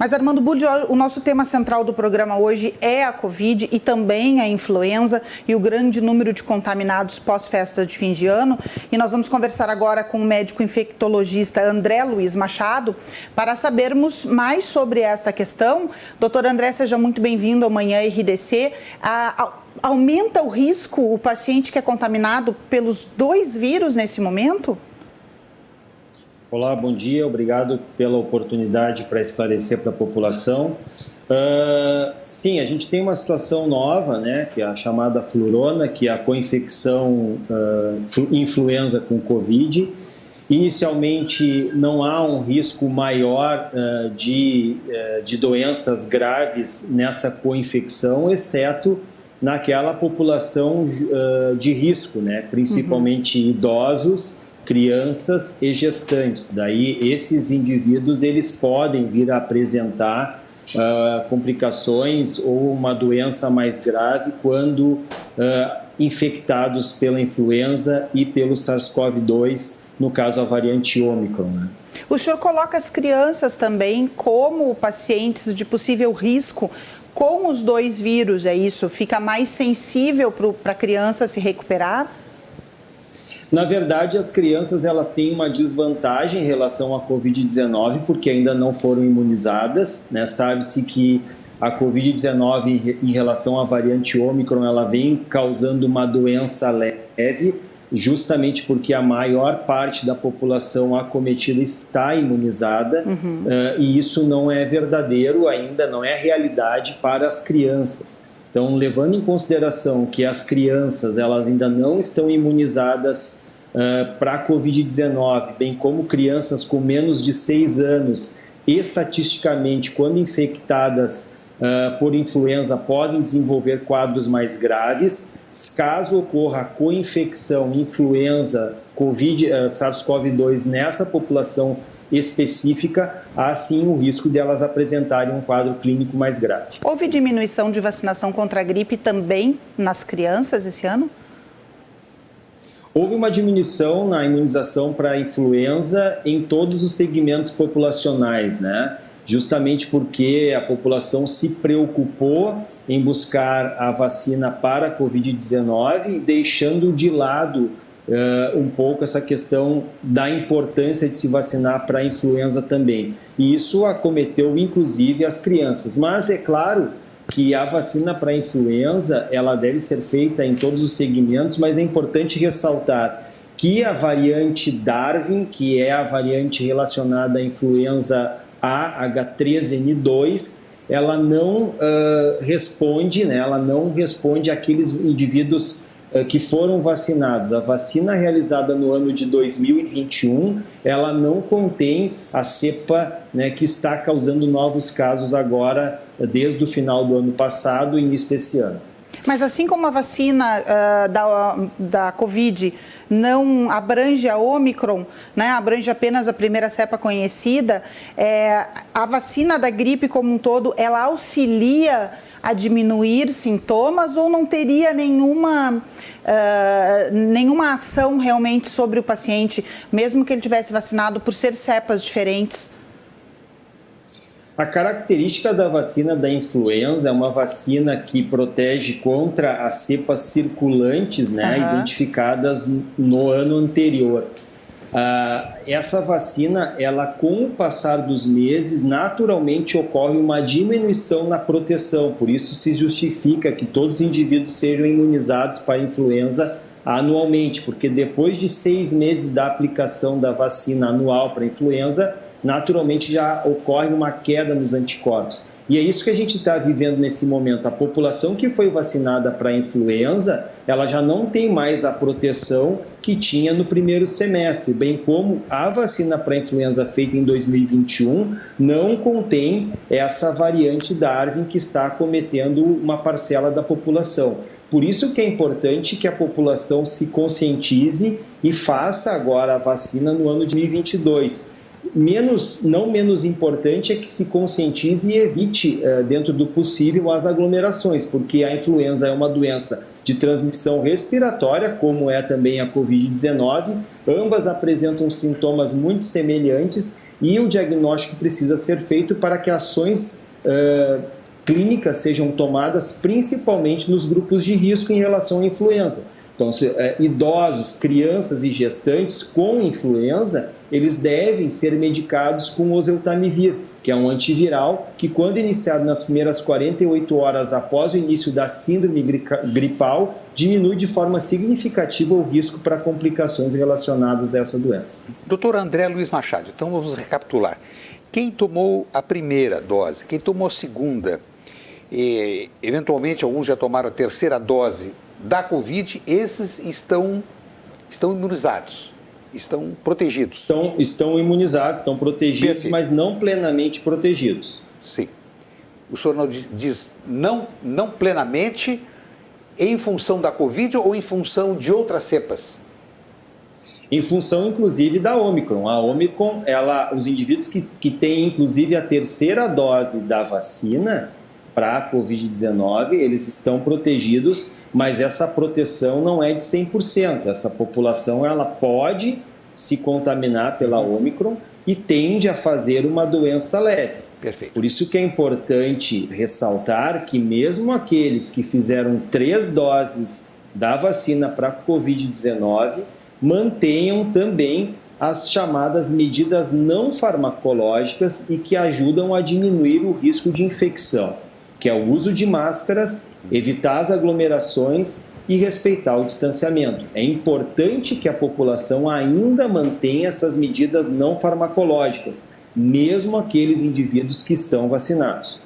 Mas, Armando Budi, o nosso tema central do programa hoje é a Covid e também a influenza e o grande número de contaminados pós-festa de fim de ano. E nós vamos conversar agora com o médico infectologista André Luiz Machado para sabermos mais sobre esta questão. Doutor André, seja muito bem-vindo ao Manhã RDC. Aumenta o risco o paciente que é contaminado pelos dois vírus nesse momento? Olá, bom dia, obrigado pela oportunidade para esclarecer para a população. Sim, a gente tem uma situação nova, né, que é a chamada flurona, que é a coinfecção influenza com Covid. Inicialmente não há um risco maior de doenças graves nessa coinfecção, exceto naquela população de risco, né, principalmente idosos, crianças e gestantes. Daí, esses indivíduos eles podem vir a apresentar complicações ou uma doença mais grave quando infectados pela influenza e pelo SARS-CoV-2, no caso a variante Ômicron, né? O senhor coloca as crianças também como pacientes de possível risco com os dois vírus, é isso? Fica mais sensível para a criança se recuperar? Na verdade, as crianças elas têm uma desvantagem em relação à Covid-19 porque ainda não foram imunizadas, né? Sabe-se que a Covid-19 em relação à variante Ômicron ela vem causando uma doença leve, justamente porque a maior parte da população acometida está imunizada, e isso não é verdadeiro ainda, não é realidade para as crianças. Então, levando em consideração que as crianças elas ainda não estão imunizadas para a Covid-19, bem como crianças com menos de 6 anos, estatisticamente, quando infectadas por influenza, podem desenvolver quadros mais graves. Caso ocorra a coinfecção influenza, SARS-CoV-2 nessa população específica, há sim o risco de elas apresentarem um quadro clínico mais grave. Houve diminuição de vacinação contra a gripe também nas crianças esse ano? Houve uma diminuição na imunização para a influenza em todos os segmentos populacionais, né? Justamente porque a população se preocupou em buscar a vacina para a Covid-19, deixando de lado um pouco essa questão da importância de se vacinar para a influenza também. E isso acometeu inclusive as crianças. Mas é claro que a vacina para a influenza ela deve ser feita em todos os segmentos, mas é importante ressaltar que a variante Darwin, que é a variante relacionada à influenza A H3N2, ela não responde, né, ela não responde àqueles indivíduos que foram vacinados. A vacina realizada no ano de 2021, ela não contém a cepa, né, que está causando novos casos agora, desde o final do ano passado e início desse ano. Mas assim como a vacina da Covid não abrange a Ômicron, né, abrange apenas a primeira cepa conhecida, a vacina da gripe como um todo, ela auxilia a diminuir sintomas ou não teria nenhuma ação realmente sobre o paciente, mesmo que ele tivesse vacinado por ser cepas diferentes? A característica da vacina da influenza é uma vacina que protege contra as cepas circulantes, né, identificadas no ano anterior. Essa vacina, ela, com o passar dos meses, naturalmente ocorre uma diminuição na proteção, por isso se justifica que todos os indivíduos sejam imunizados para a influenza anualmente, porque depois de 6 meses da aplicação da vacina anual para a influenza, naturalmente já ocorre uma queda nos anticorpos. E é isso que a gente está vivendo nesse momento. A população que foi vacinada para a influenza, ela já não tem mais a proteção que tinha no primeiro semestre, bem como a vacina para a influenza feita em 2021 não contém essa variante Darwin que está acometendo uma parcela da população. Por isso que é importante que a população se conscientize e faça agora a vacina no ano de 2022. Não menos importante é que se conscientize e evite, dentro do possível, as aglomerações, porque a influenza é uma doença de transmissão respiratória, como é também a Covid-19. Ambas apresentam sintomas muito semelhantes e o diagnóstico precisa ser feito para que ações clínicas sejam tomadas principalmente nos grupos de risco em relação à influenza. Então, idosos, crianças e gestantes com influenza, eles devem ser medicados com oseltamivir, que é um antiviral que, quando iniciado nas primeiras 48 horas após o início da síndrome gripal, diminui de forma significativa o risco para complicações relacionadas a essa doença. Dr. André Luiz Machado, então vamos recapitular. Quem tomou a primeira dose, quem tomou a segunda, eventualmente alguns já tomaram a terceira dose da Covid, esses estão imunizados, estão protegidos. Estão imunizados, estão protegidos, Perfeito. Mas não plenamente protegidos. Sim. O senhor não diz não plenamente em função da Covid ou em função de outras cepas? Em função, inclusive, da Ômicron. A Ômicron, os indivíduos que têm, inclusive, a terceira dose da vacina para a Covid-19, eles estão protegidos, mas essa proteção não é de 100%. Essa população ela pode se contaminar pela Ômicron e tende a fazer uma doença leve. Perfeito. Por isso que é importante ressaltar que mesmo aqueles que fizeram 3 doses da vacina para a Covid-19 mantenham também as chamadas medidas não farmacológicas e que ajudam a diminuir o risco de infecção, que é o uso de máscaras, evitar as aglomerações e respeitar o distanciamento. É importante que a população ainda mantenha essas medidas não farmacológicas, mesmo aqueles indivíduos que estão vacinados.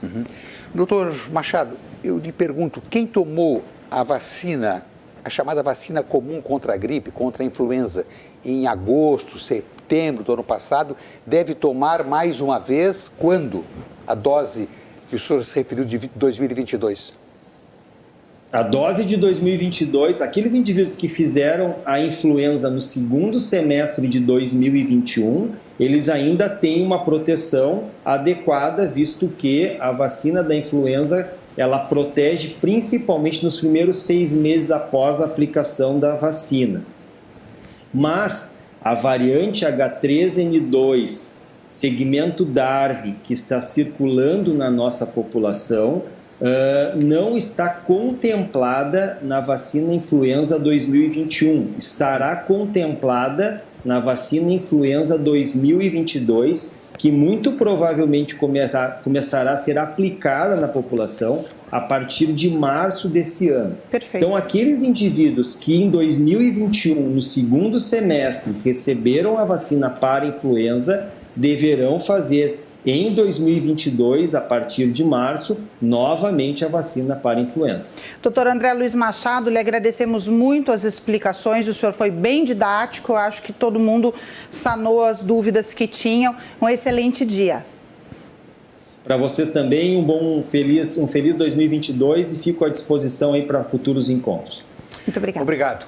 Doutor Machado, eu lhe pergunto, quem tomou a vacina, a chamada vacina comum contra a gripe, contra a influenza, em agosto, setembro do ano passado, deve tomar mais uma vez quando? A dose que o senhor se referiu de 2022? A dose de 2022, aqueles indivíduos que fizeram a influenza no segundo semestre de 2021, eles ainda têm uma proteção adequada, visto que a vacina da influenza ela protege principalmente nos primeiros 6 meses após a aplicação da vacina. Mas a variante H3N2, segmento Darwin, que está circulando na nossa população, não está contemplada na vacina influenza 2021. Estará contemplada na vacina influenza 2022, que muito provavelmente começará a ser aplicada na população a partir de março desse ano. Perfeito. Então, aqueles indivíduos que em 2021, no segundo semestre, receberam a vacina para influenza, deverão fazer em 2022, a partir de março, novamente a vacina para influenza. Doutor André Luiz Machado, lhe agradecemos muito as explicações, o senhor foi bem didático, eu acho que todo mundo sanou as dúvidas que tinham. Um excelente dia. Para vocês também, um feliz 2022 e fico à disposição aí para futuros encontros. Muito obrigada. Obrigado.